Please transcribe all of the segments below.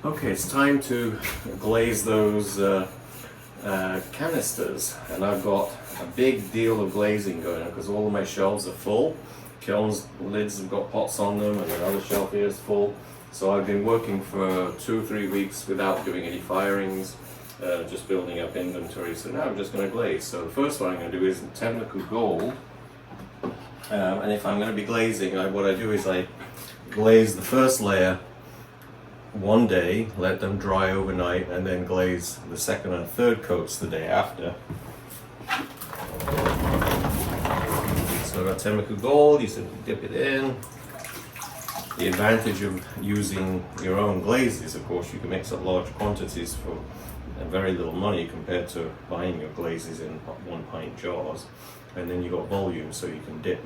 Okay, it's time to glaze those canisters, and I've got a big deal of glazing going on because all of my shelves are full. Kilns lids have got pots on them, and another shelf here is full. So I've been working for 2 or 3 weeks without doing any firings, just building up inventory. So now I'm just going to glaze. So the first one I'm going to do is Temnaku Gold, and if I'm going to be glazing, what I do is I glaze the first layer one day, let them dry overnight, and then glaze the second and third coats the day after. So I've got Temnaku Gold, you simply dip it in. The advantage of using your own glaze is, of course, you can mix up large quantities for very little money compared to buying your glazes in 1 pint jars. And then you've got volume, so you can dip.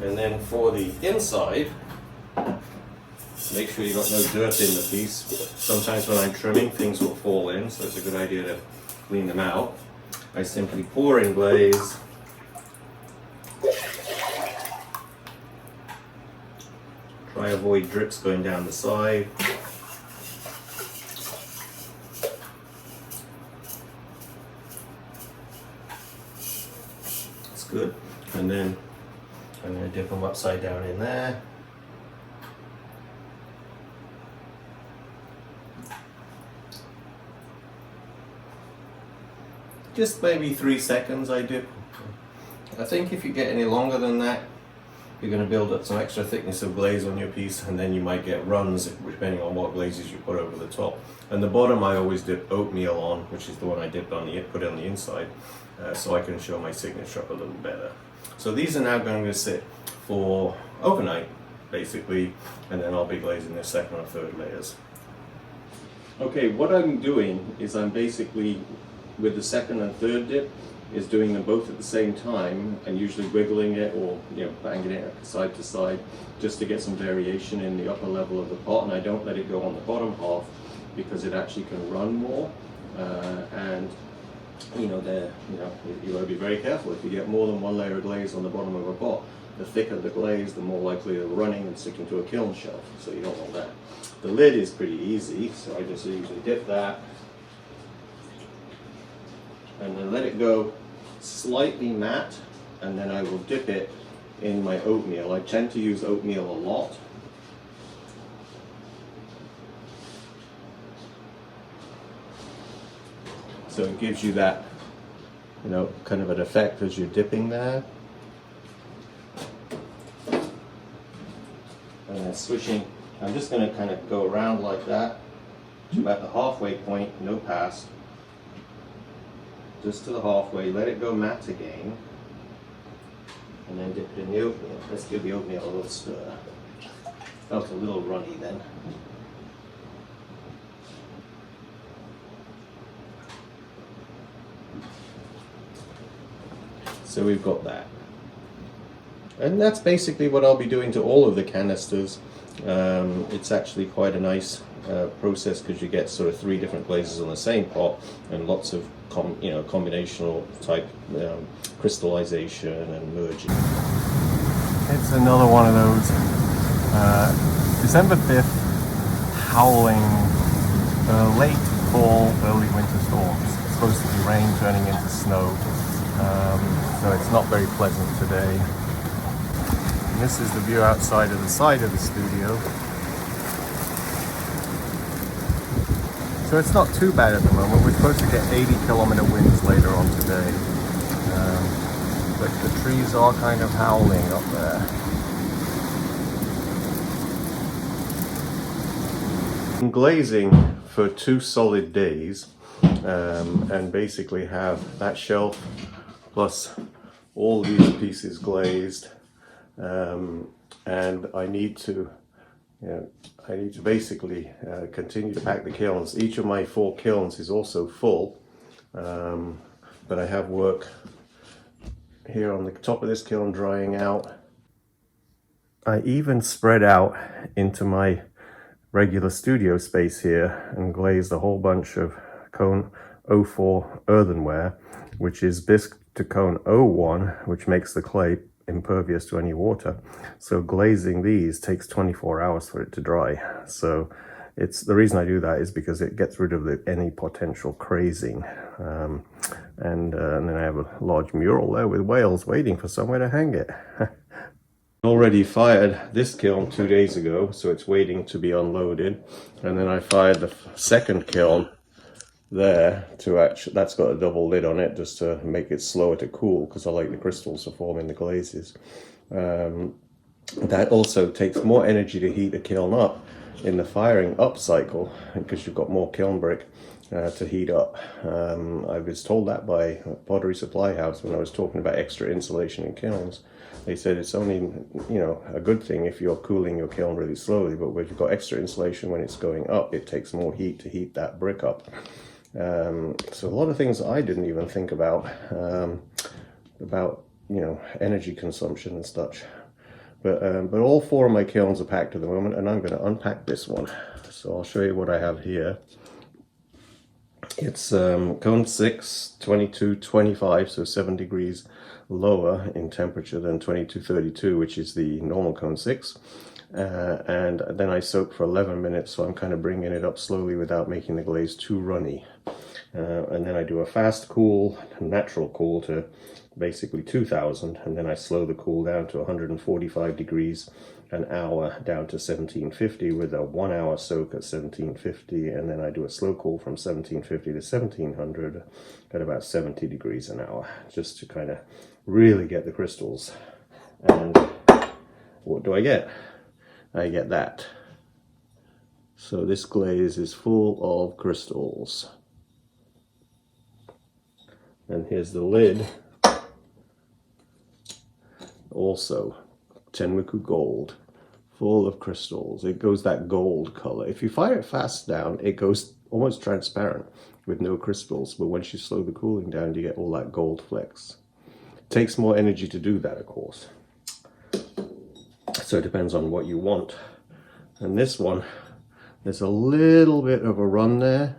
And then for the inside, make sure you've got no dirt in the piece. Sometimes when I'm trimming, things will fall in, so it's a good idea to clean them out. I simply pour in glaze. Try avoid drips going down the side. That's good. And then I'm going to dip them upside down in there. Just maybe 3 seconds I dip. I think if you get any longer than that, you're going to build up some extra thickness of glaze on your piece, and then you might get runs depending on what glazes you put over the top. And the bottom I always dip oatmeal on, which is the one I dipped on put on the inside, so I can show my signature up a little better. So these are now going to sit for overnight, basically, and then I'll be glazing the second or third layers. Okay, what I'm doing is I'm basically, with the second and third dip, is doing them both at the same time, and usually wiggling it or banging it side to side just to get some variation in the upper level of the pot. And I don't let it go on the bottom half because it actually can run more, and you got to be very careful. If you get more than one layer of glaze on the bottom of a pot, the thicker the glaze, the more likely it'll running and sticking to a kiln shelf, so you don't want that. The lid is pretty easy, so I just usually dip that and then let it go slightly matte, and then I will dip it in my oatmeal. I tend to use oatmeal a lot. So it gives you that, kind of an effect as you're dipping there. And then switching, I'm just going to kind of go around like that to about the halfway point, no pass. Just to the halfway, let it go matte again, and then dip it in the oatmeal. Let's give the oatmeal a little stir. Felt a little runny then. So we've got that. And that's basically what I'll be doing to all of the canisters. It's actually quite a nice process because you get sort of 3 different glazes on the same pot and lots of combinational type crystallization and merging. It's another one of those December 5th howling late fall, early winter storms. It's supposed to be rain turning into snow, so it's not very pleasant today. And this is the view outside of the side of the studio. So it's not too bad at the moment. We're supposed to get 80-kilometer winds later on today. But the trees are kind of howling up there. I'm glazing for 2 solid days, and basically have that shelf plus all these pieces glazed, and I need to basically continue to pack the kilns. Each of my 4 kilns is also full, but I have work here on the top of this kiln drying out. I even spread out into my regular studio space here and glazed a whole bunch of cone 04 earthenware, which is bisque to cone 01, which makes the clay impervious to any water. So glazing these takes 24 hours for it to dry. So it's the reason I do that is because it gets rid of any potential crazing. And then I have a large mural there with whales waiting for somewhere to hang it. Already fired this kiln 2 days ago, so it's waiting to be unloaded. And then I fired the second kiln there to actually, that's got a double lid on it just to make it slower to cool, because I like the crystals to form in the glazes. That also takes more energy to heat a kiln up in the firing up cycle, because you've got more kiln brick to heat up. I was told that by a pottery supply house when I was talking about extra insulation in kilns. They said it's only, you know, a good thing if you're cooling your kiln really slowly, but when you've got extra insulation when it's going up, it takes more heat to heat that brick up. So a lot of things I didn't even think about, you know, energy consumption and such. But all 4 of my kilns are packed at the moment, and I'm going to unpack this one. So I'll show you what I have here. It's cone 6, 2225, so 7 degrees lower in temperature than 2232, which is the normal cone 6. And then I soak for 11 minutes, so I'm kind of bringing it up slowly without making the glaze too runny. And then I do a fast cool, natural cool to basically 2000, and then I slow the cool down to 145 degrees an hour down to 1750 with a 1 hour soak at 1750, and then I do a slow cool from 1750 to 1700 at about 70 degrees an hour, just to kind of really get the crystals. And what do I get? I get that. So this glaze is full of crystals. And here's the lid. Also, Tenmuku gold, full of crystals. It goes that gold color. If you fire it fast down, it goes almost transparent with no crystals. But once you slow the cooling down, you get all that gold flecks. It takes more energy to do that, of course. So it depends on what you want. And this one, there's a little bit of a run there,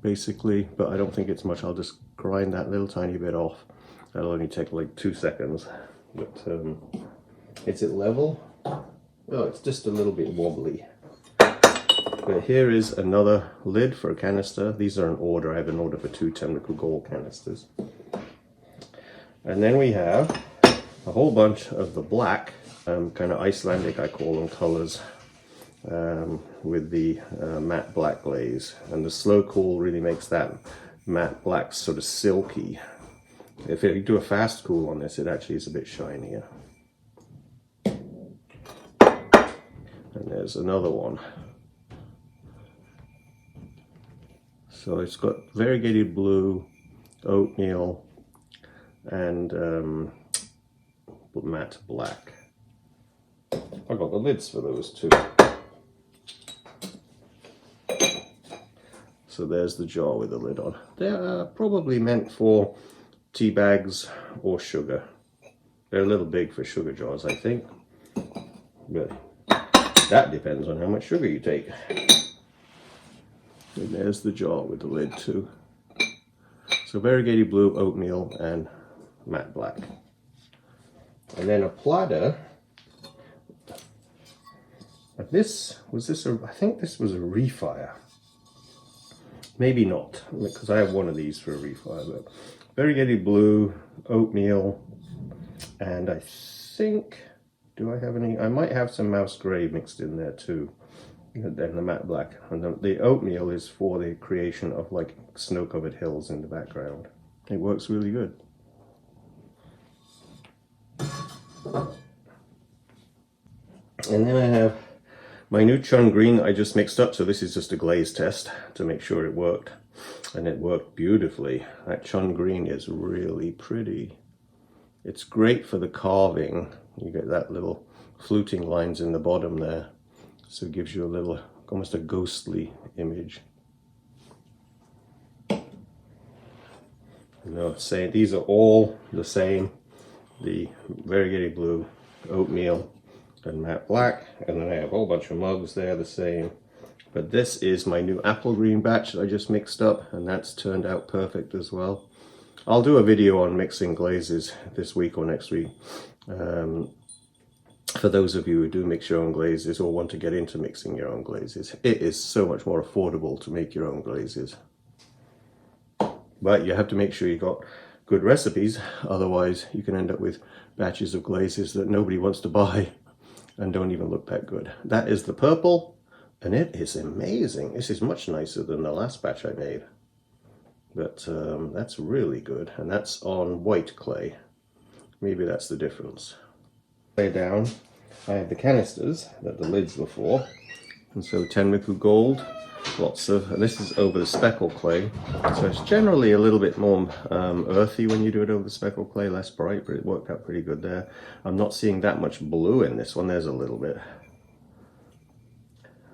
basically, but I don't think it's much. I'll just grind that little tiny bit off. That'll only take like 2 seconds. But is it level? Well, it's just a little bit wobbly. But here is another lid for a canister. These are an order. I have an order for 2 Tenmuku gold canisters. And then we have a whole bunch of the black, kind of Icelandic, I call them, colors, with the matte black glaze. And the slow cool really makes that matte black sort of silky. If you do a fast cool on this, it actually is a bit shinier. And there's another one. So it's got variegated blue, oatmeal, and matte black. I got the lids for those too. So there's the jar with the lid on. They're probably meant for tea bags or sugar. They're a little big for sugar jars, I think. But that depends on how much sugar you take. And there's the jar with the lid too. So variegated blue, oatmeal, and matte black. And then a platter. I think this was a refire. Maybe not, because I have one of these for a refire. But variegated blue, oatmeal, and I think, do I have any? I might have some mouse grey mixed in there too. And then the matte black. And the oatmeal is for the creation of like snow-covered hills in the background. It works really good. And then I have my new chun green I just mixed up. So this is just a glaze test to make sure it worked. And it worked beautifully. That chun green is really pretty. It's great for the carving. You get that little fluting lines in the bottom there. So it gives you a little, almost a ghostly image. No, say these are all the same. The variegated blue, oatmeal, and matte black. And then I have a whole bunch of mugs there the same. But this is my new apple green batch that I just mixed up, and that's turned out perfect as well. I'll do a video on mixing glazes this week or next week. For those of you who do mix your own glazes or want to get into mixing your own glazes, it is so much more affordable to make your own glazes. But you have to make sure you got good recipes, otherwise you can end up with batches of glazes that nobody wants to buy and don't even look that good. That is the purple, and it is amazing. This is much nicer than the last batch I made. But that's really good, and that's on white clay. Maybe that's the difference. Lay down, I have the canisters that the lids were for, and so Tenriku Gold, lots of, and this is over the speckle clay, so it's generally a little bit more earthy when you do it over the speckle clay, less bright, but it worked out pretty good there. I'm not seeing that much blue in this one. There's a little bit.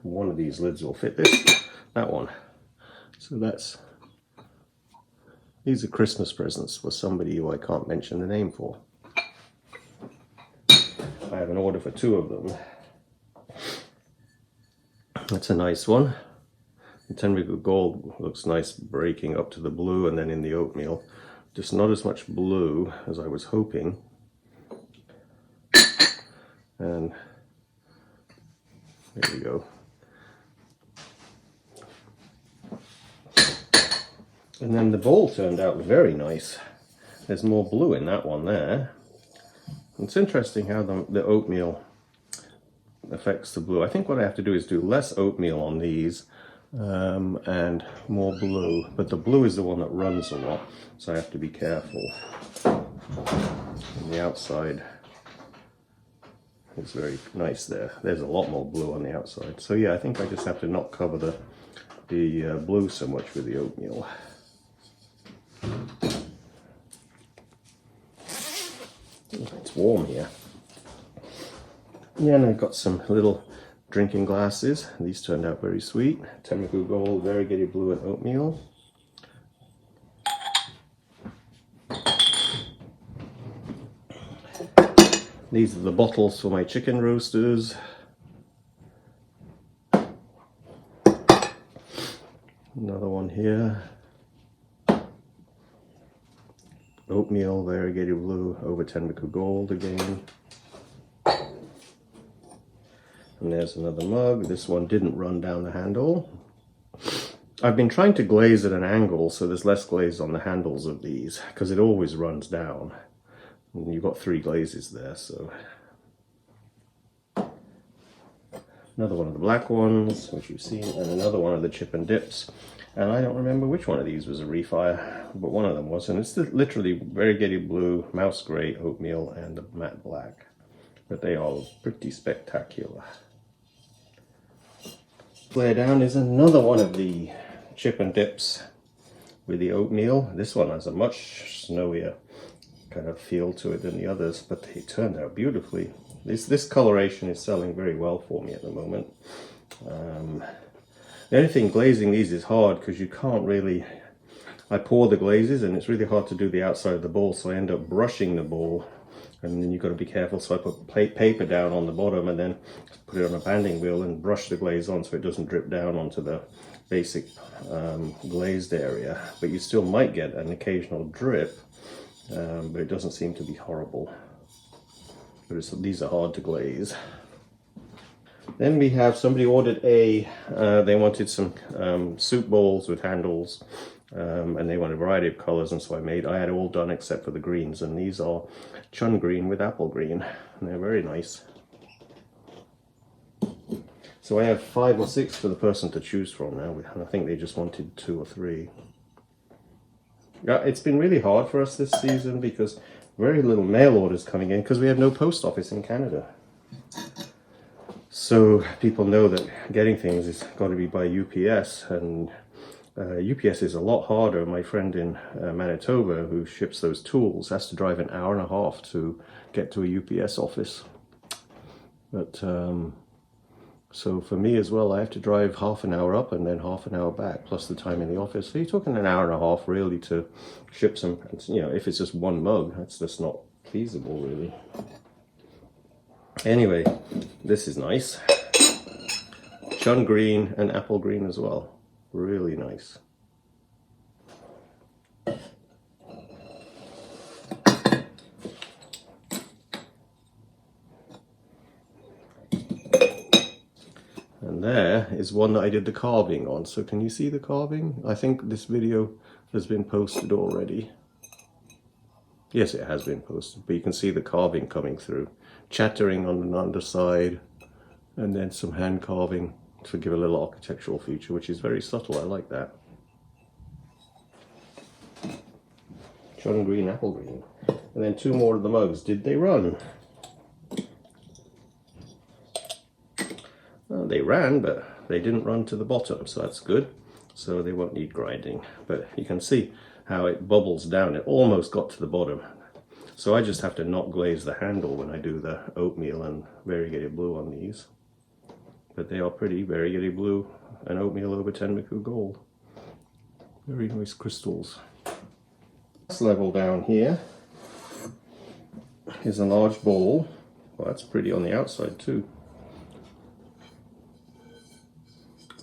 One of these lids will fit this, that one. So these are Christmas presents for somebody who I can't mention the name for. I have an order for 2 of them. That's a nice one. The Tenriku Gold looks nice breaking up to the blue and then in the oatmeal. Just not as much blue as I was hoping. And there we go. And then the bowl turned out very nice. There's more blue in that one there. It's interesting how the oatmeal affects the blue. I think what I have to do is do less oatmeal on these and more blue, but the blue is the one that runs a lot, so I have to be careful. On the outside, it's very nice there. There's a lot more blue on the outside. So yeah, I think I just have to not cover the blue so much with the oatmeal. It's warm here. Yeah, and I've got some little drinking glasses. These turned out very sweet. Tenriku Gold, variegated blue and oatmeal. These are the bottles for my chicken roasters. Another one here. Oatmeal, variegated blue over Tenriku Gold again. And there's another mug. This one didn't run down the handle. I've been trying to glaze at an angle so there's less glaze on the handles of these, because it always runs down. And you've got 3 glazes there, so. Another one of the black ones, which you've seen, and another one of the chip and dips. And I don't remember which one of these was a refire, but one of them was. And it's literally variegated blue, mouse grey, oatmeal, and the matte black. But they are pretty spectacular. Flare down is another one of the chip and dips with the oatmeal. This one has a much snowier kind of feel to it than the others, but they turned out beautifully. This coloration is selling very well for me at the moment. The only thing, glazing these is hard because you can't really, I pour the glazes and it's really hard to do the outside of the bowl, so I end up brushing the bowl, and then you've got to be careful. So I put paper down on the bottom and then put it on a banding wheel and brush the glaze on so it doesn't drip down onto the basic glazed area. But you still might get an occasional drip, but it doesn't seem to be horrible. But these are hard to glaze. Then we have, somebody ordered they wanted some soup bowls with handles, and they wanted a variety of colors, and so I had it all done except for the greens, and these are chun green with apple green, and they're very nice. So I have 5 or 6 for the person to choose from now, and I think they just wanted 2 or 3. Yeah, it's been really hard for us this season because very little mail orders coming in because we have no post office in Canada. So people know that getting things has got to be by UPS, and UPS is a lot harder. My friend in Manitoba, who ships those tools, has to drive an hour and a half to get to a UPS office. But so for me as well, I have to drive half an hour up and then half an hour back, plus the time in the office. So you're talking an hour and a half really to ship some, you know, if it's just one mug, that's just not feasible really. Anyway, this is nice. Chun green and apple green as well. Really nice. And there is one that I did the carving on. So can you see the carving? I think this video has been posted already. Yes, it has been posted, but you can see the carving coming through. Chattering on the underside, and then some hand carving to give a little architectural feature, which is very subtle. I like that. John green, apple green. And then 2 more of the mugs. Did they run? Well, they ran, but they didn't run to the bottom, so that's good. So they won't need grinding. But you can see how it bubbles down. It almost got to the bottom. So I just have to not glaze the handle when I do the oatmeal and variegated blue on these. But they are pretty, variegated blue and oatmeal over Tenmoku gold. Very nice crystals. This level down here is a large bowl. Well, that's pretty on the outside too.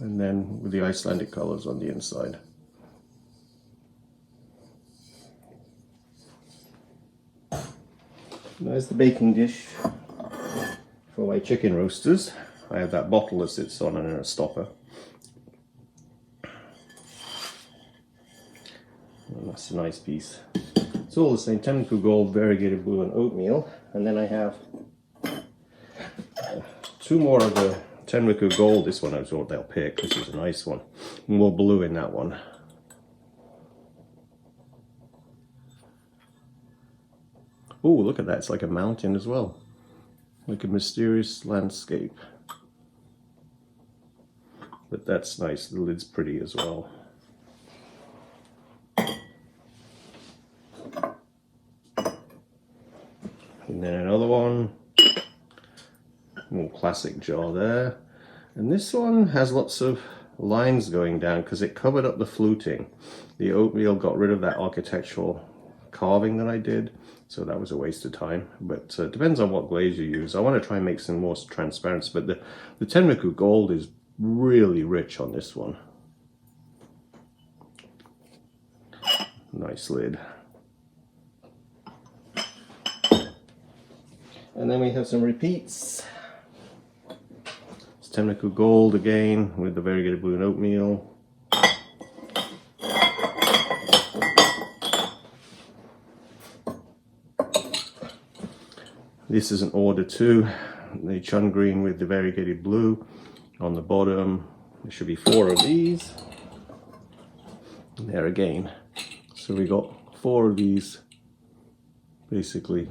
And then with the Icelandic colors on the inside. There's the baking dish for my chicken roasters. I have that bottle that sits on and a stopper. And that's a nice piece. It's all the same, Tenmoku gold, variegated blue and oatmeal. And then I have 2 more of the Tenmoku gold. This one I thought they'll pick. This is a nice one. More blue in that one. Oh, look at that. It's like a mountain as well. Like a mysterious landscape. But that's nice. The lid's pretty as well. And then another one. More classic jar there. And this one has lots of lines going down because it covered up the fluting. The oatmeal got rid of that architectural carving that I did. So that was a waste of time, but it depends on what glaze you use. I want to try and make some more transparency, but the Tenmoku gold is really rich on this one. Nice lid. And then we have some repeats. It's Tenmoku gold again with the variegated blue and oatmeal. This is an order too, the chun green with the variegated blue on the bottom. There should be 4 of these. And there again. So we got 4 of these, basically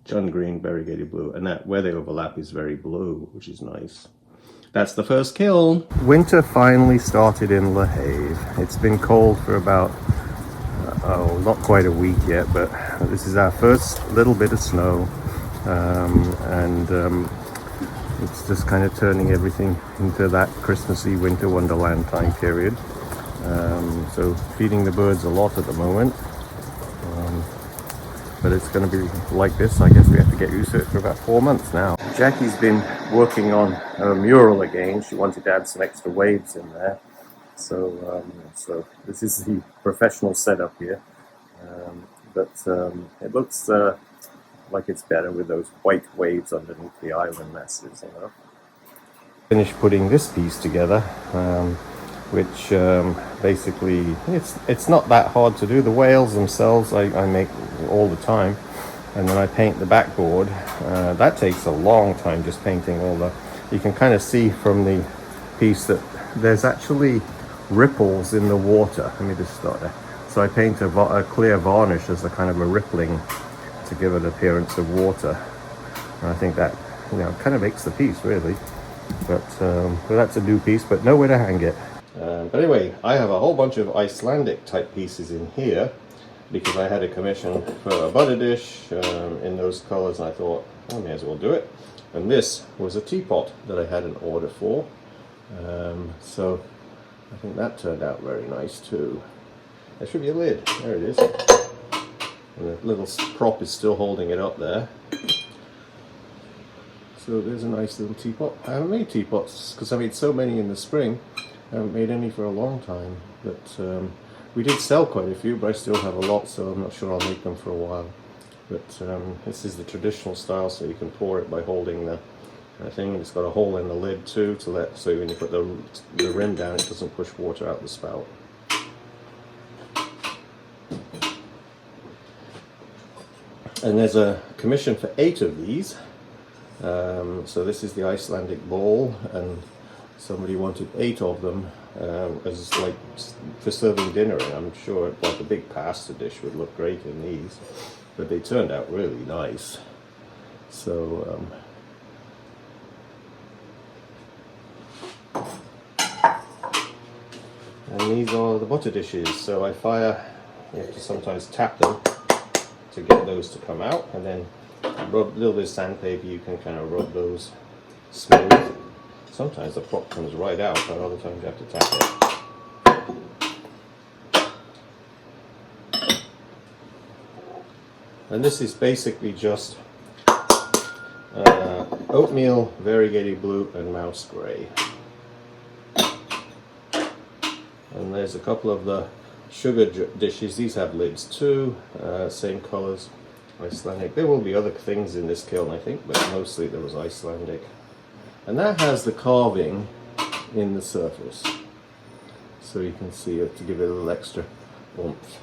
chun green, variegated blue, and that where they overlap is very blue, which is nice. That's the first kiln. Winter finally started in La Have. It's been cold for about, not quite a week yet, but this is our first little bit of snow. It's just kind of turning everything into that Christmassy winter wonderland time period. So feeding the birds a lot at the moment, but it's going to be like this. I guess we have to get used to it for about 4 months now. Jackie's been working on a mural again. She wanted to add some extra waves in there, so this is the professional setup here, but it looks like it's better with those white waves underneath the island masses, you know. Finished putting this piece together, which basically it's not that hard to do. The whales themselves I make all the time, and then I paint the backboard. That takes a long time, just painting all the. You can kind of see from the piece that there's actually ripples in the water. Let me just start there. So I paint a clear varnish as a kind of a rippling to give an appearance of water, and I think that, you know, kind of makes the piece really. But that's a new piece, but nowhere to hang it. But anyway, I have a whole bunch of Icelandic type pieces in here because I had a commission for a butter dish in those colors, and I thought, I may as well do it. And this was a teapot that I had an order for, so I think that turned out very nice too. There should be a lid. There it is. And the little prop is still holding it up there. So there's a nice little teapot. I haven't made teapots because I made so many in the spring. I haven't made any for a long time. But we did sell quite a few, but I still have a lot, so I'm not sure I'll make them for a while. But this is the traditional style, so you can pour it by holding the I think it's got a hole in the lid too to let, so when you put the rim down it doesn't push water out the spout. And there's a commission for 8 of these. So this is the Icelandic ball, and somebody wanted 8 of them as like for serving dinner. And I'm sure like a big pasta dish would look great in these, but they turned out really nice. So and these are the butter dishes. So you have to sometimes tap them to get those to come out, and then rub a little bit of sandpaper, you can kind of rub those smooth. Sometimes the prop comes right out, but other times you have to tap it. And this is basically just oatmeal, variegated blue and mouse grey. And there's a couple of the sugar dishes. These have lids too, same colours, Icelandic. There will be other things in this kiln I think, but mostly there was Icelandic. And that has the carving in the surface, so you can see it to give it a little extra oomph.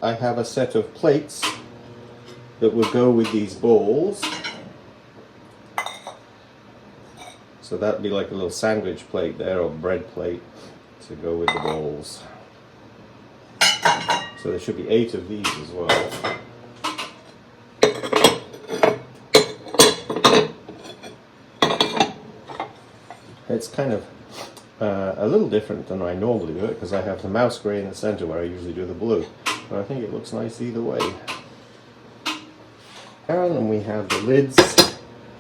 I have a set of plates that will go with these bowls. So that'd be like a little sandwich plate there, or bread plate, to go with the bowls. So there should be 8 of these as well. It's kind of a little different than I normally do it, because I have the mouse grey in the center where I usually do the blue. But I think it looks nice either way. And then we have the lids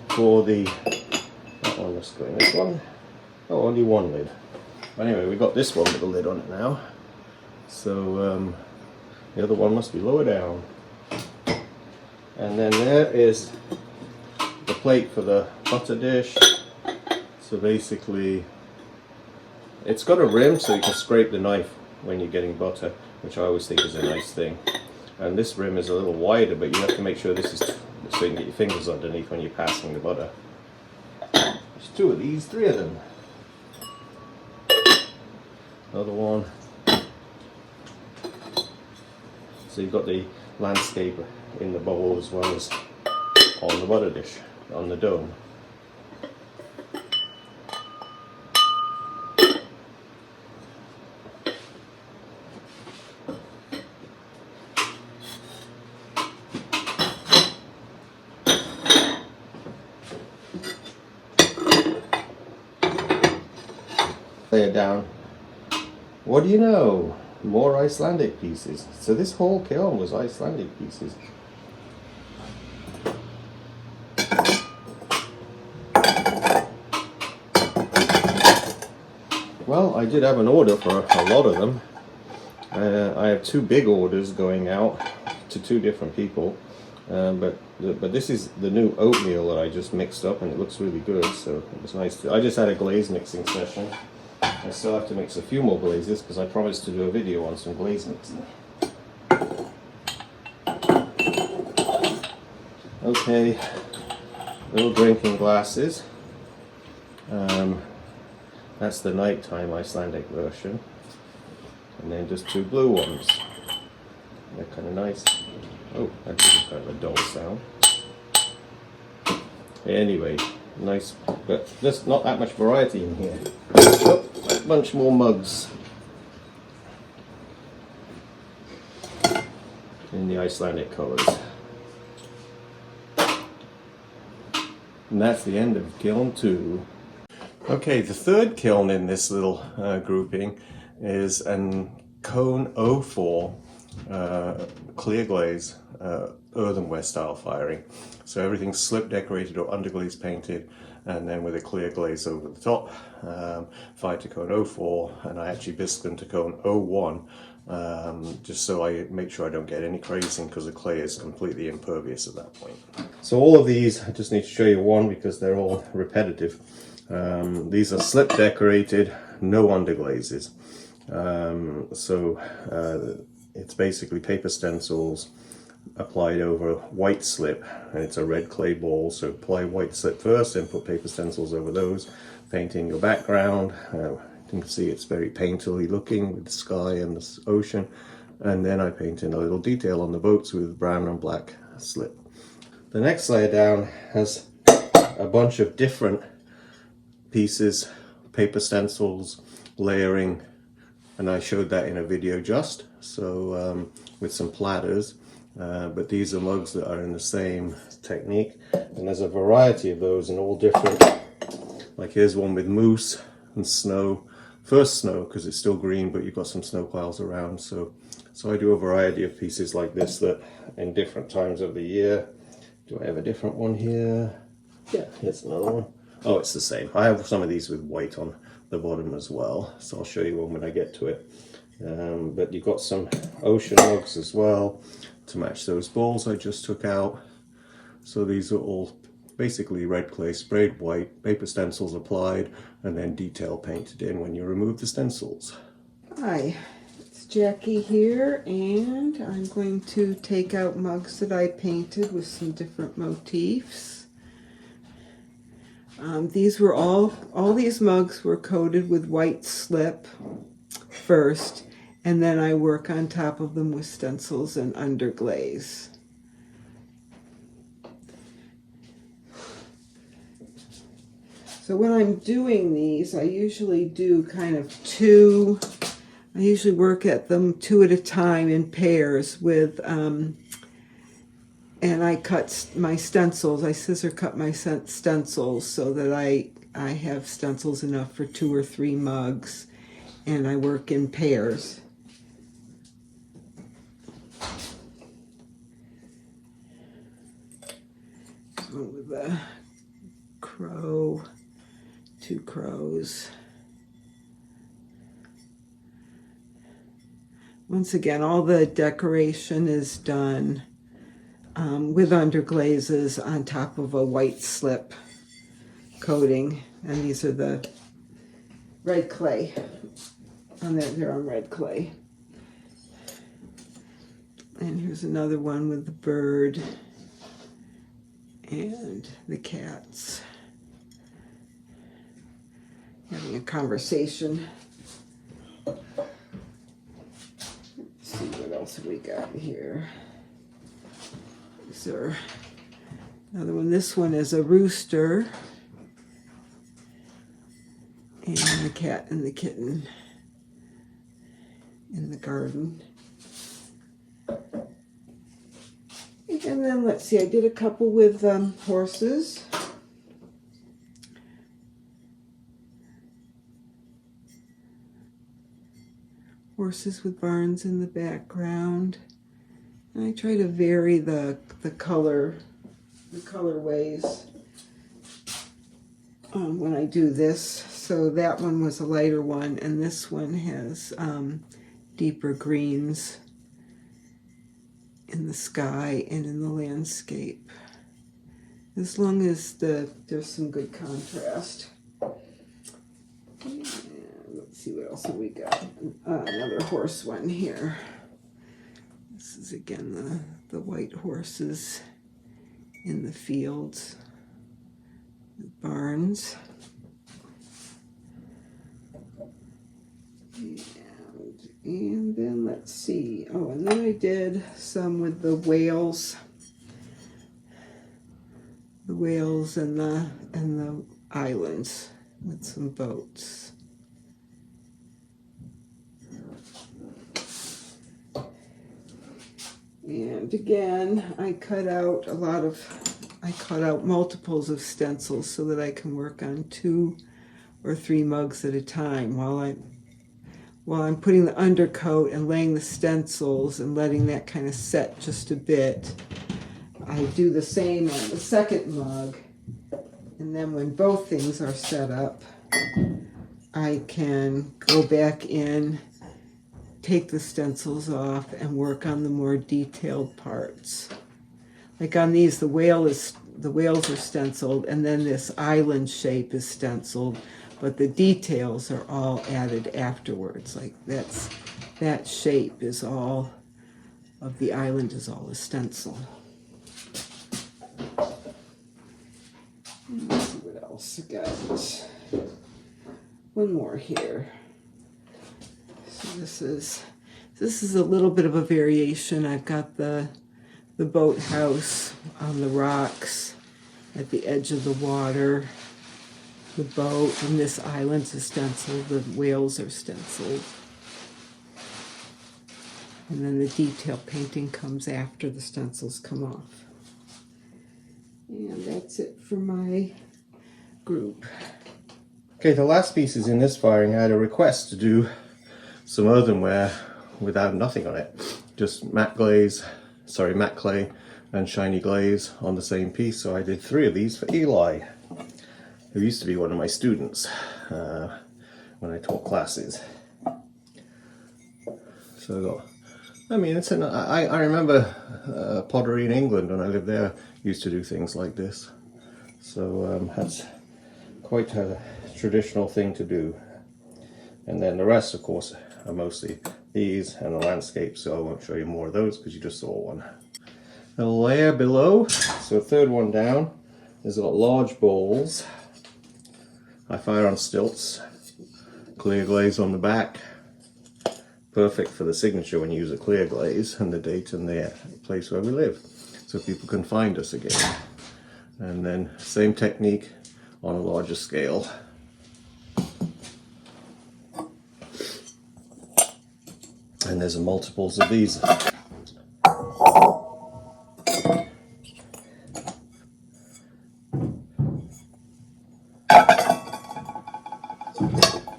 for the... Let's go in this one. Oh, only one lid. Anyway, we got this one with a lid on it now. So the other one must be lower down. And then there is the plate for the butter dish. So basically, it's got a rim so you can scrape the knife when you're getting butter, which I always think is a nice thing. And this rim is a little wider, but you have to make sure this is so you can get your fingers underneath when you're passing the butter. There's 2 of these, 3 of them. Another one. So you've got the landscape in the bowl as well as on the butter dish, on the dome. Lay it down. What do you know? More Icelandic pieces. So this whole kiln was Icelandic pieces. Well, I did have an order for a lot of them. I have 2 big orders going out to 2 different people. But this is the new oatmeal that I just mixed up, and it looks really good, so it was nice. I just had a glaze mixing session. I still have to mix a few more glazes because I promised to do a video on some glaze mixing. Okay, little drinking glasses. That's the nighttime Icelandic version. And then just 2 blue ones. They're kind of nice. Oh, that is kind of a dull sound. Anyway, nice, but just not that much variety in here. Oh, a bunch more mugs in the Icelandic colours. And that's the end of kiln 2. Okay, the third kiln in this little grouping is an cone 04 clear glaze earthenware style firing. So everything's slip decorated or underglaze painted, and then with a clear glaze over the top. Fired to cone 04, and I actually bisqued them to cone 01, just so I make sure I don't get any crazing, because the clay is completely impervious at that point. So all of these, I just need to show you one because they're all repetitive. These are slip decorated, no underglazes. It's basically paper stencils applied over white slip, and it's a red clay ball, so apply white slip first and put paper stencils over those, paint in your background. You can see it's very painterly looking with the sky and the ocean, and then I paint in a little detail on the boats with brown and black slip. The next layer down has a bunch of different pieces, paper stencils, layering, and I showed that in a video just, so with some platters, but these are mugs that are in the same technique, and there's a variety of those and all different. Like here's one with moose and snow, first snow because it's still green, but you've got some snow piles around, so I do a variety of pieces like this that in different times of the year. Do I have a different one here? Yeah, here's another one. Oh, it's the same. I have some of these with white on the bottom as well, so I'll show you one when I get to it. But you've got some ocean mugs as well to match those balls I just took out. So these are all basically red clay sprayed white, paper stencils applied, and then detail painted in when you remove the stencils. Hi, it's Jackie here, and I'm going to take out mugs that I painted with some different motifs. These were all these mugs were coated with white slip first, and then I work on top of them with stencils and underglaze. So when I'm doing these, I usually do kind of two. I usually work at them two at a time in pairs with, and I cut my stencils. I scissor cut my stencils so that I have stencils enough for 2 or 3 mugs, and I work in pairs. So with a crow, 2 crows. Once again, all the decoration is done with underglazes on top of a white slip coating, and these are the red clay. And they're on red clay. And here's another one with the bird and the cats having a conversation. Let's see what else have we got here. Is there another one? This one is a rooster and the cat and the kitten in the garden. And then let's see, I did a couple with horses. Horses with barns in the background. And I try to vary the colorways when I do this. So that one was a lighter one, and this one has deeper greens in the sky and in the landscape, as long as there's some good contrast. And let's see, what else have we got? Another horse one here. This is again the white horses in the fields, the barns. And then let's see. Oh, and then I did some with the whales and the islands with some boats. And again, I cut out multiples of stencils so that I can work on 2 or 3 mugs at a time while I'm putting the undercoat and laying the stencils and letting that kind of set just a bit. I do the same on the second mug, and then when both things are set up, I can go back in, take the stencils off, and work on the more detailed parts. Like on these, the whales are stenciled, and then this island shape is stenciled, but the details are all added afterwards. Like that shape is all of the island is all a stencil. Let's see what else I got. One more here. So this is a little bit of a variation. I've got the boathouse on the rocks at the edge of the water, the boat, and this island's a stencil. The whales are stenciled. And then the detail painting comes after the stencils come off. And that's it for my group. Okay, the last pieces in this firing, I had a request to do some earthenware without nothing on it. Just matte clay and shiny glaze on the same piece. So I did 3 of these for Eli, who used to be one of my students when I taught classes. So I mean, I remember pottery in England when I lived there used to do things like this. So that's quite a traditional thing to do. And then the rest, of course, are mostly these and the landscape, so I won't show you more of those because you just saw one. A layer below, so 3rd one down, has got large bowls. I fire on stilts, clear glaze on the back. Perfect for the signature when you use a clear glaze and the date and the place where we live, so people can find us again. And then same technique on a larger scale. And there's multiples of these.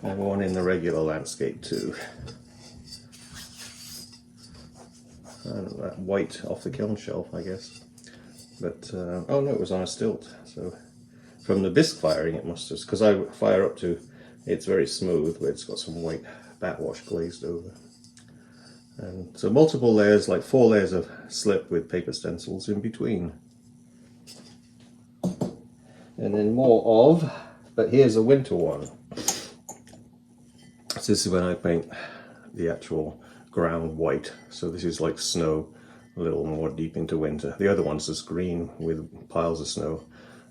And one in the regular landscape too. That white off the kiln shelf, I guess. But, oh no, it was on a stilt. So from the bisque firing it must have, because I fire up to, it's very smooth, but it's got some white backwash glazed over. And so multiple layers, like 4 layers of slip with paper stencils in between. And then more of, but here's a winter one. So this is when I paint the actual ground white. So this is like snow, a little more deep into winter. The other one's just green with piles of snow,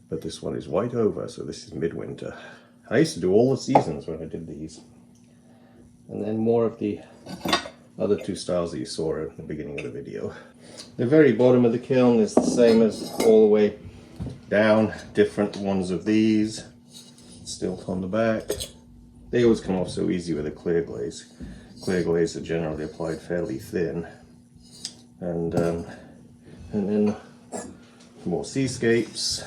but this one is white over, so this is midwinter. I used to do all the seasons when I did these. And then more of the other 2 styles that you saw at the beginning of the video. The very bottom of the kiln is the same as all the way down, different ones of these, stilt on the back. They always come off so easy with a clear glaze. Clear glaze are generally applied fairly thin. And then more seascapes.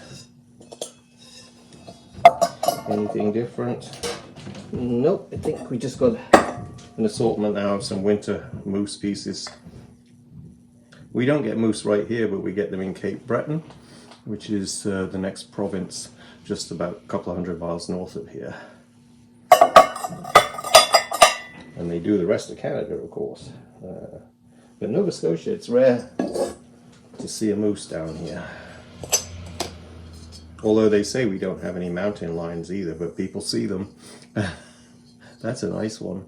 Anything different? Nope, I think we just got an assortment now of some winter moose pieces. We don't get moose right here, but we get them in Cape Breton, which is the next province, just about a couple of 100 miles north of here. And they do the rest of Canada, of course. But Nova Scotia, it's rare to see a moose down here. Although they say we don't have any mountain lions either, but people see them. That's a nice one.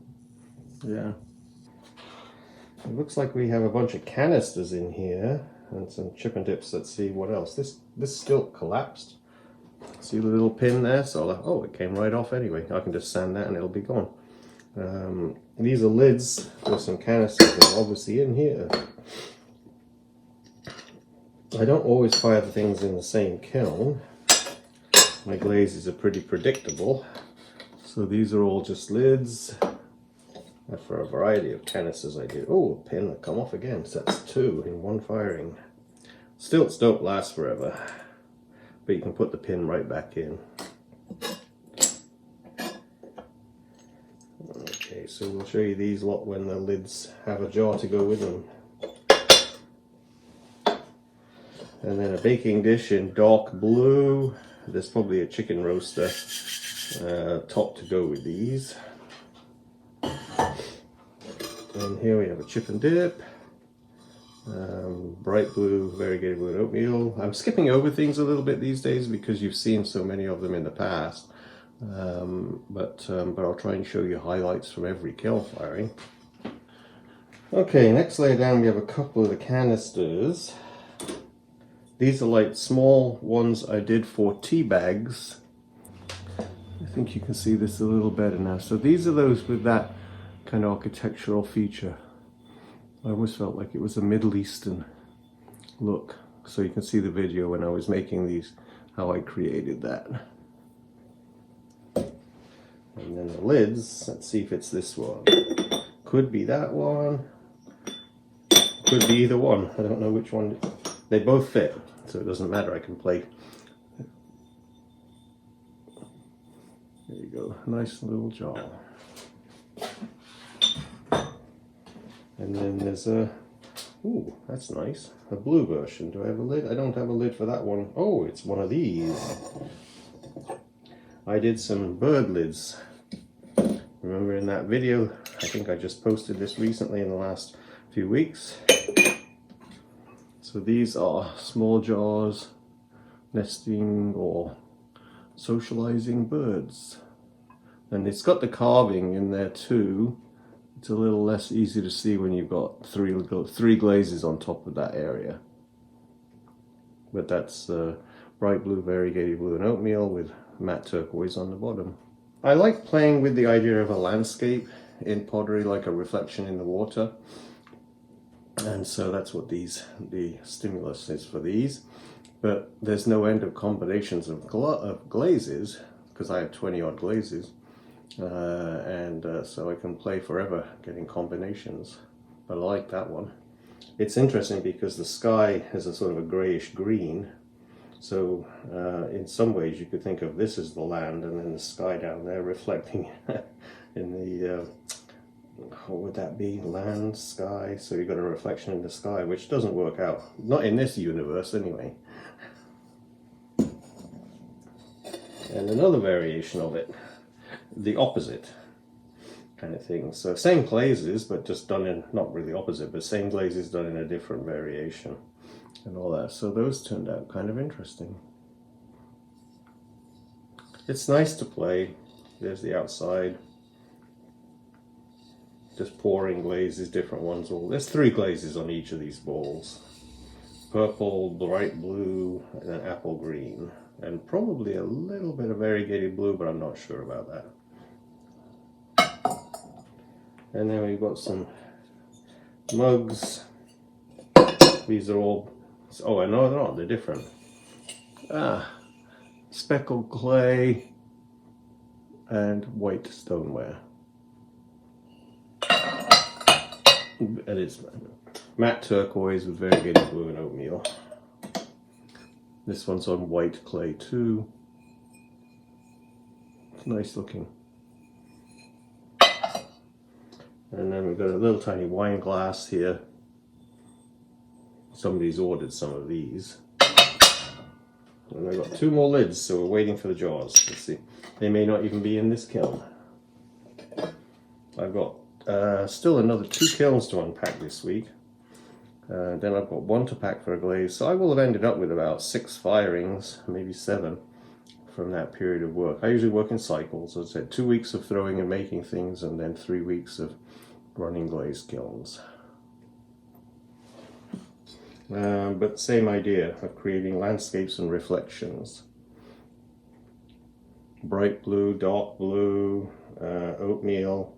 Yeah. It looks like we have a bunch of canisters in here and some chip and dips. Let's see what else. This stilt collapsed. See the little pin there? So, oh, it came right off anyway. I can just sand that and it'll be gone. These are lids for some canisters that are obviously in here. I don't always fire the things in the same kiln. My glazes are pretty predictable. So these are all just lids for a variety of canisters I do. Oh, a pin that come off again. So that's 2 in one firing. Stilts don't last forever, but you can put the pin right back in. Okay, so we'll show you these lot when the lids have a jar to go with them. And then a baking dish in dark blue. There's probably a chicken roaster top to go with these. And here we have a chip and dip. Bright blue variegated wood oatmeal. I'm skipping over things a little bit these days because you've seen so many of them in the past. But I'll try and show you highlights from every kiln firing. Okay, next layer down we have a couple of the canisters. These are like small ones I did for tea bags. I think you can see this a little better now. So these are those with that kind of architectural feature. I always felt like it was a Middle Eastern look. So you can see the video when I was making these, how I created that. And then the lids, let's see if it's this one. Could be that one. Could be either one. I don't know which one. They both fit, so it doesn't matter. I can play. There you go. Nice little jar. And then there's a, ooh, that's nice. A blue version. Do I have a lid? I don't have a lid for that one. Oh, it's one of these. I did some bird lids. Remember in that video? I think I just posted this recently in the last few weeks. So these are small jars, nesting or socializing birds. And it's got the carving in there too. It's a little less easy to see when you've got three glazes on top of that area. But that's bright blue, variegated blue and oatmeal with matte turquoise on the bottom. I like playing with the idea of a landscape in pottery, like a reflection in the water. And so that's what the stimulus is for these. But there's no end of combinations of glazes, because I have 20 odd glazes. So I can play forever getting combinations. But I like that one. It's interesting because the sky has a sort of a grayish green. So in some ways you could think of this as the land and then the sky down there reflecting in the, what would that be? Land, sky. So you've got a reflection in the sky, which doesn't work out. Not in this universe anyway. And another variation of it, the opposite kind of thing. So same glazes, but just done in, not really opposite, but same glazes done in a different variation and all that. So those turned out kind of interesting. It's nice to play. There's the outside. Just pouring glazes, different ones. There's 3 glazes on each of these bowls. Purple, bright blue, and an apple green. And probably a little bit of variegated blue, but I'm not sure about that. And then we've got some mugs. These are all, oh no they're not, they're different. Speckled clay and white stoneware. And it's matte turquoise with variegated blue and oatmeal. This one's on white clay too. It's nice looking. And then we've got a little tiny wine glass here. Somebody's ordered some of these. And I've got 2 more lids, so we're waiting for the jars. Let's see. They may not even be in this kiln. I've got still another 2 kilns to unpack this week. Then I've got 1 to pack for a glaze. So I will have ended up with about 6 firings, maybe 7, from that period of work. I usually work in cycles. As I said, 2 weeks of throwing and making things, and then 3 weeks of running glaze kilns. But same idea of creating landscapes and reflections. Bright blue, dark blue, oatmeal,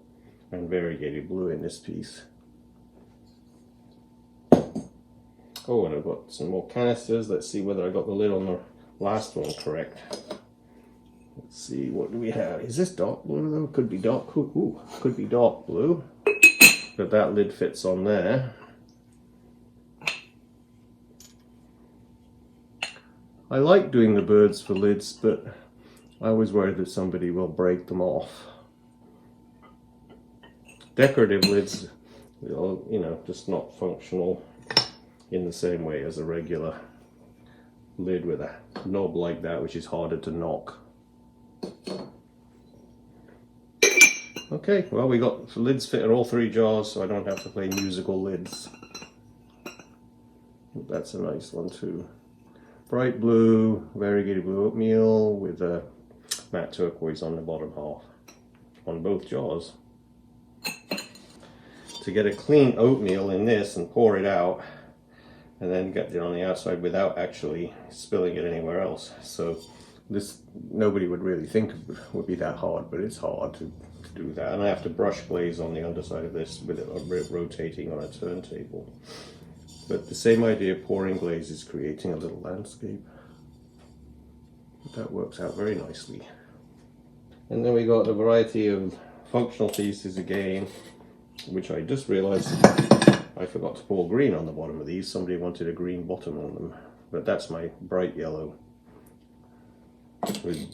and variegated blue in this piece. Oh, and I've got some more canisters. Let's see whether I got the lid on the last one correct. Let's see, what do we have? Is this dark blue though? Could be dark, ooh, could be dark blue. But that lid fits on there. I like doing the birds for lids, but I always worry that somebody will break them off. Decorative lids, you know, just not functional in the same way as a regular lid with a knob like that, which is harder to knock. Okay, well, we got the lids fit in all 3 jars, so I don't have to play musical lids. That's a nice one too. Bright blue, variegated blue oatmeal with a matte turquoise on the bottom half on both jars. to get a clean oatmeal in this and pour it out, and then get it on the outside without actually spilling it anywhere else. So this, nobody would really think it would be that hard, but it's hard to do that. And I have to brush glaze on the underside of this with it rotating on a turntable. But the same idea, pouring glaze is creating a little landscape. That works out very nicely. And then we got a variety of functional pieces again, which I just realized I forgot to pour green on the bottom of these. Somebody wanted a green bottom on them, but that's my bright yellow with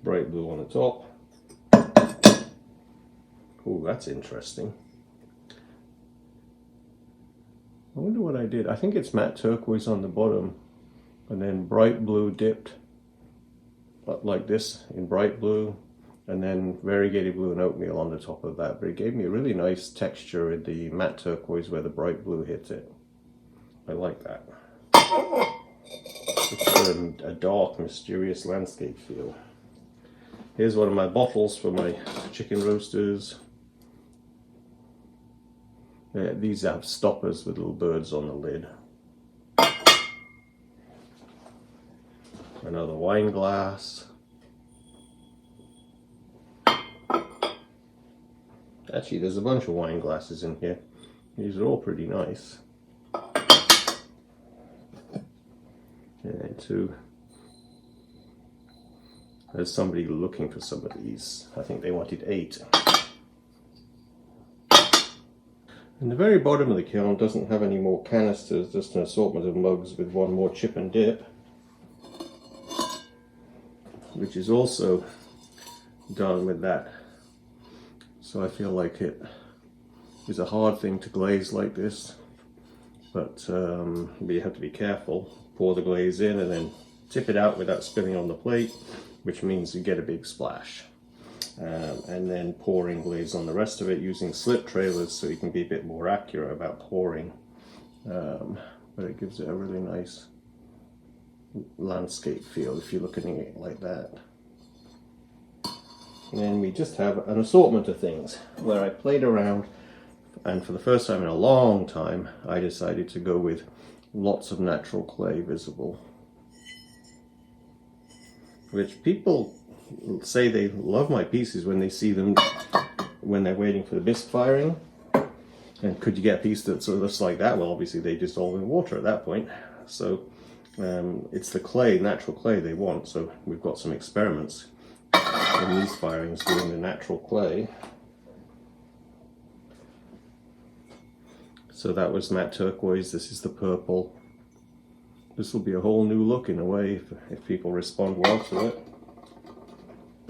bright blue on the top. Oh, that's interesting. I wonder what I did. I think it's matte turquoise on the bottom and then bright blue dipped up like this in bright blue, and then variegated blue and oatmeal on the top of that. But it gave me a really nice texture in the matte turquoise where the bright blue hit it. I like that. It's a dark, mysterious landscape feel. Here's one of my bottles for my chicken roasters. These have stoppers with little birds on the lid. Another wine glass. Actually, there's a bunch of wine glasses in here. These are all pretty nice. And two. There's somebody looking for some of these. I think they wanted 8. And the very bottom of the kiln doesn't have any more canisters, just an assortment of mugs with one more chip and dip, which is also done with that. So I feel like it is a hard thing to glaze like this, but you have to be careful. Pour the glaze in and then tip it out without spilling on the plate, which means you get a big splash. And then pouring glaze on the rest of it using slip trailers so you can be a bit more accurate about pouring. But it gives it a really nice landscape feel if you're looking at it like that. And then we just have an assortment of things where I played around, and for the first time in a long time I decided to go with lots of natural clay visible, which people say they love my pieces when they see them when they're waiting for the bisque firing. And could you get a piece that sort of looks like that? Well, obviously they dissolve in water at that point. So it's the clay, natural clay they want. So we've got some experiments in these firings doing the natural clay. So that was matte turquoise, this is the purple. This will be a whole new look in a way if people respond well to it.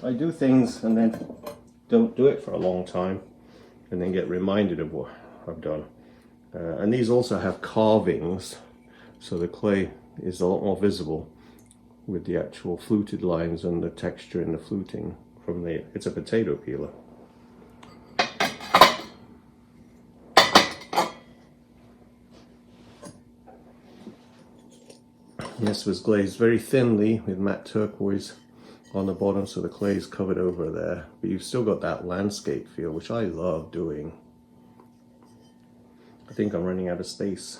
I do things and then don't do it for a long time and then get reminded of what I've done. And these also have carvings, so the clay is a lot more visible with the actual fluted lines and the texture in the fluting from the, it's a potato peeler. This was glazed very thinly with matte turquoise on the bottom, so the clay is covered over there, but you've still got that landscape feel, which I love doing. I think I'm running out of space.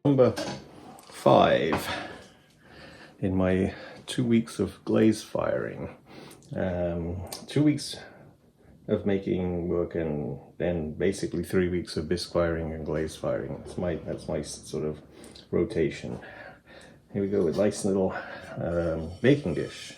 Number 5 in my 2 weeks of glaze firing. 2 weeks of making work and then basically 3 weeks of bisque firing and glaze firing. That's my sort of rotation. Here we go with nice little baking dish.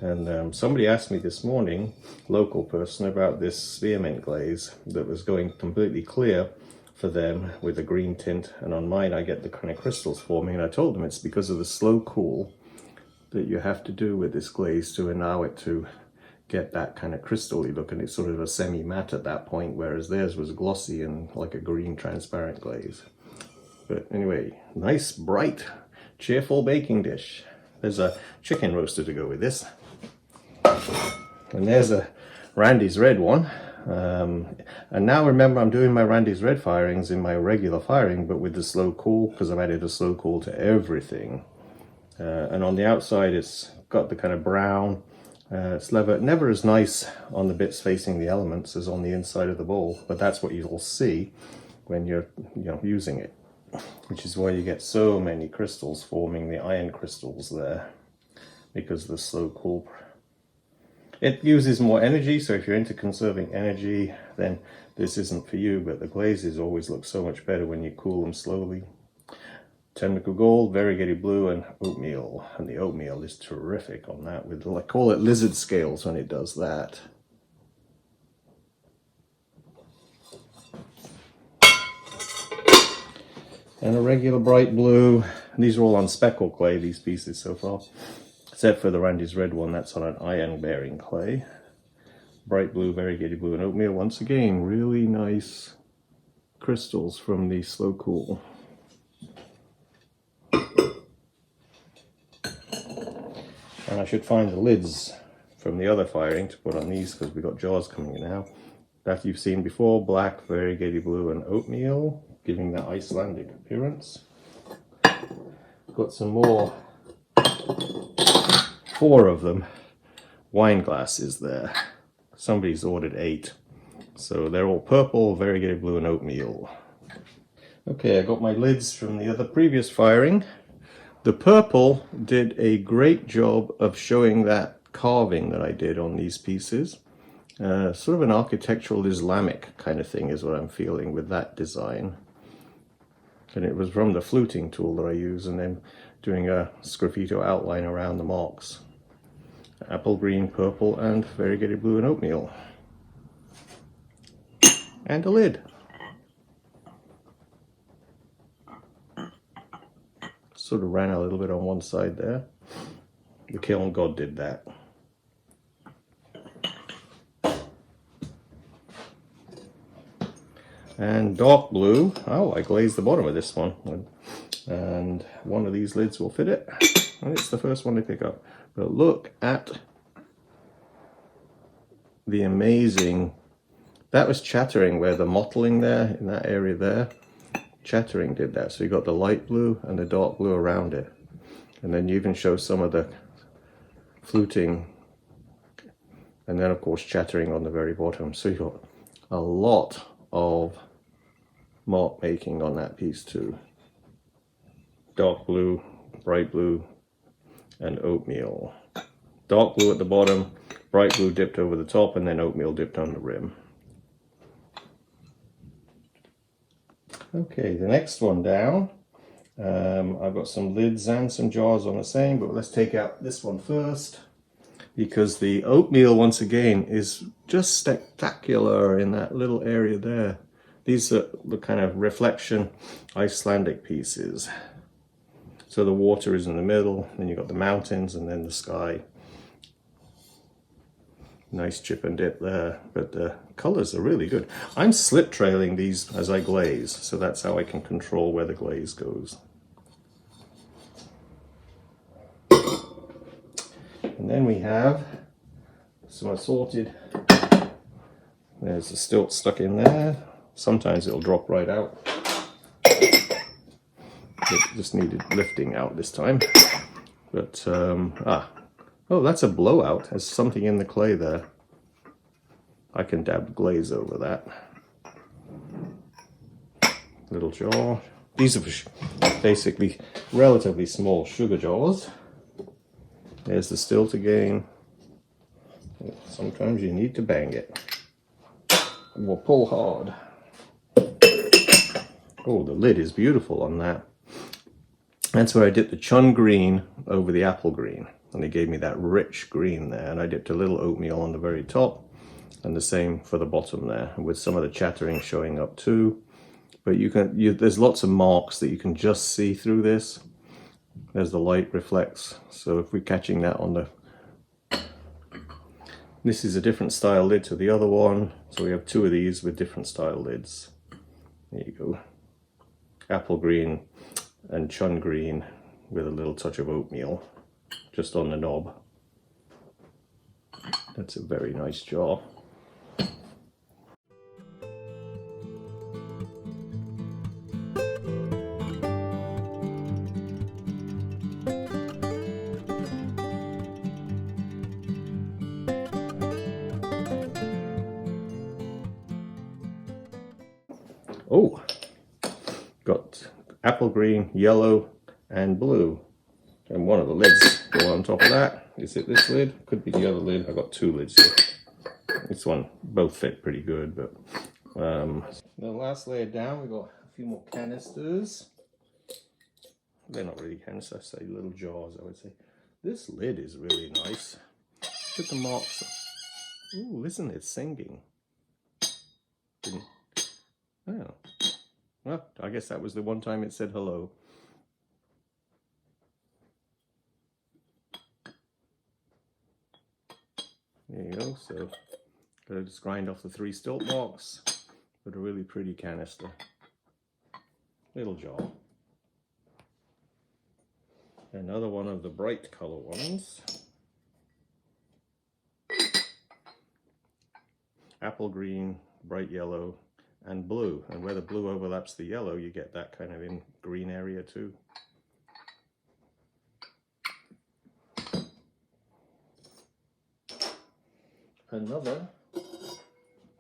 And somebody asked me this morning, local person, about this spearmint glaze that was going completely clear for them with a green tint, and on mine I get the kind of crystals forming, and I told them it's because of the slow cool that you have to do with this glaze to allow it to get that kind of crystal-y look, and it's sort of a semi-matte at that point, whereas theirs was glossy and like a green transparent glaze. But anyway, nice, bright, cheerful baking dish. There's a chicken roaster to go with this. And there's a Randy's Red one. And now remember, I'm doing my Randy's Red firings in my regular firing, but with the slow cool, because I've added a slow cool to everything. And on the outside, it's got the kind of brown. It's never as nice on the bits facing the elements as on the inside of the bowl, but that's what you'll see when you're using it, which is why you get so many crystals forming, the iron crystals there, because of the slow cool. It uses more energy, so if you're into conserving energy, then this isn't for you, but the glazes always look so much better when you cool them slowly. Technical gold, variegated blue, and oatmeal. And the oatmeal is terrific on that, with, I call it lizard scales when it does that. And a regular bright blue. These are all on speckle clay, these pieces so far. Except for the Randy's Red one, that's on an iron bearing clay. Bright blue, variegated blue, and oatmeal. Once again, really nice crystals from the slow cool. And I should find the lids from the other firing to put on these, because we've got jars coming in now. That you've seen before, black, variegated blue, and oatmeal, giving that Icelandic appearance. Got some more, 4 of them, wine glasses there. Somebody's ordered 8. So they're all purple, variegated blue, and oatmeal. Okay, I got my lids from the other previous firing. The purple did a great job of showing that carving that I did on these pieces. Sort of an architectural Islamic kind of thing is what I'm feeling with that design. And it was from the fluting tool that I use, and then doing a sgraffito outline around the marks. Apple green, purple, and variegated blue and oatmeal. And a lid. Sort of ran a little bit on one side there. The kiln god did that. And dark blue. Oh, I glazed the bottom of this one. And one of these lids will fit it. And it's the first one to pick up. But look at the amazing... That was chattering where the mottling there, in that area there. Chattering did that. So you got the light blue and the dark blue around it. And then you even show some of the fluting. And then, of course, chattering on the very bottom. So you got a lot of mark making on that piece too. Dark blue, bright blue, and oatmeal. Dark blue at the bottom, bright blue dipped over the top, and then oatmeal dipped on the rim. Okay, the next one down. I've got some lids and some jars on the same, but let's take out this one first, because the oatmeal, once again, is just spectacular in that little area there. These are the kind of reflection Icelandic pieces. So the water is in the middle, then you've got the mountains, and then the sky. Nice chip and dip there, but the colors are really good. I'm slip trailing these as I glaze, so that's how I can control where the glaze goes. And then we have some assorted, there's a stilt stuck in there. Sometimes it'll drop right out. It just needed lifting out this time. But, oh, that's a blowout. There's something in the clay there. I can dab glaze over that. Little jar. These are basically relatively small sugar jars. There's the stilt again. Sometimes you need to bang it. And we'll pull hard. Oh, the lid is beautiful on that. That's where I did the chun green over the apple green. and they gave me that rich green there, and I dipped a little oatmeal on the very top, and the same for the bottom there, with some of the chattering showing up too. But there's lots of marks that you can just see through this as the light reflects. So if we're catching that on the... This is a different style lid to the other one, so we have two of these with different style lids. There you go. Apple green and chun green with a little touch of oatmeal just on the knob. That's a very nice jar. Oh, got apple green, yellow, and blue. And one of the lids go on top of that. Is it this lid? Could be the other lid. I've got two lids here. This one, both fit pretty good, but the last layer down, we've got a few more canisters. They're not really canisters, I say little jars, I would say. This lid is really nice. Look at the marks. Ooh, listen, it's singing. Oh. Well, I guess that was the one time it said hello. There you go. So, gotta just grind off the 3 stilt marks, but a really pretty canister. Little jar. Another one of the bright color ones. Apple green, bright yellow, and blue. And where the blue overlaps the yellow, you get that kind of in green area too. Another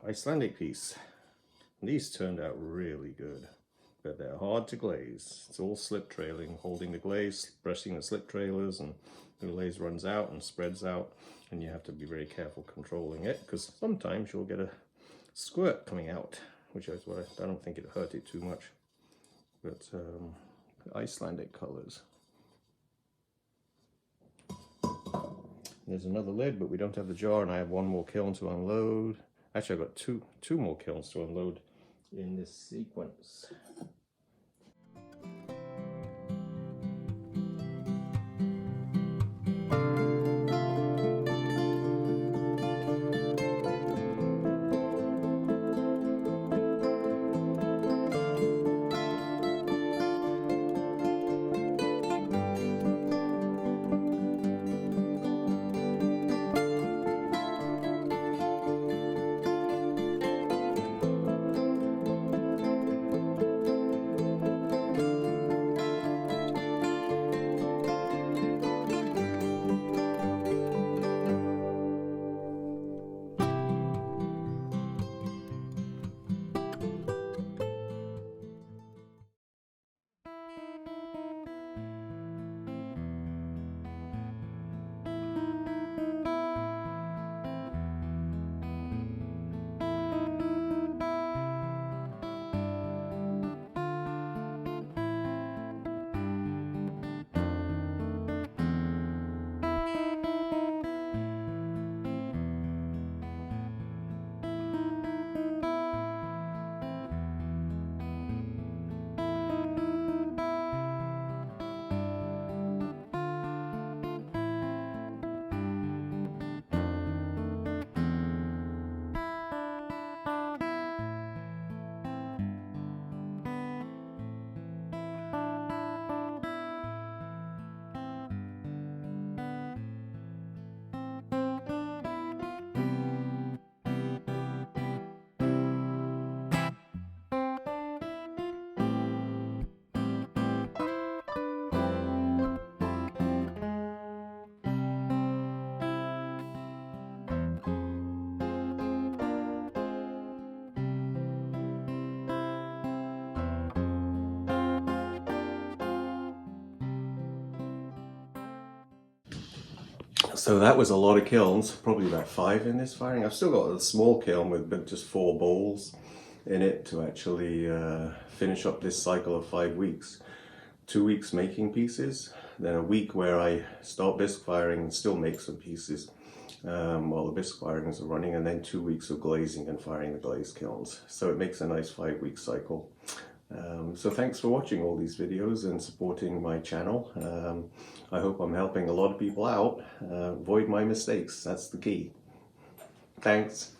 Icelandic piece. These turned out really good, but they're hard to glaze. It's all slip trailing, holding the glaze, pressing the slip trailers, and the glaze runs out and spreads out, and you have to be very careful controlling it, because sometimes you'll get a squirt coming out, which is what I don't think it hurt it too much. But Icelandic colors. There's another lid, but we don't have the jar, and I have one more kiln to unload. Actually, I've got two more kilns to unload in this sequence. So that was a lot of kilns, probably about 5 in this firing. I've still got a small kiln with just 4 bowls in it to actually finish up this cycle of 5 weeks. 2 weeks making pieces, then a week where I start bisque firing and still make some pieces while the bisque firings are running, and then 2 weeks of glazing and firing the glaze kilns. So it makes a nice 5-week cycle. So thanks for watching all these videos and supporting my channel. I hope I'm helping a lot of people out. Avoid my mistakes, that's the key. Thanks.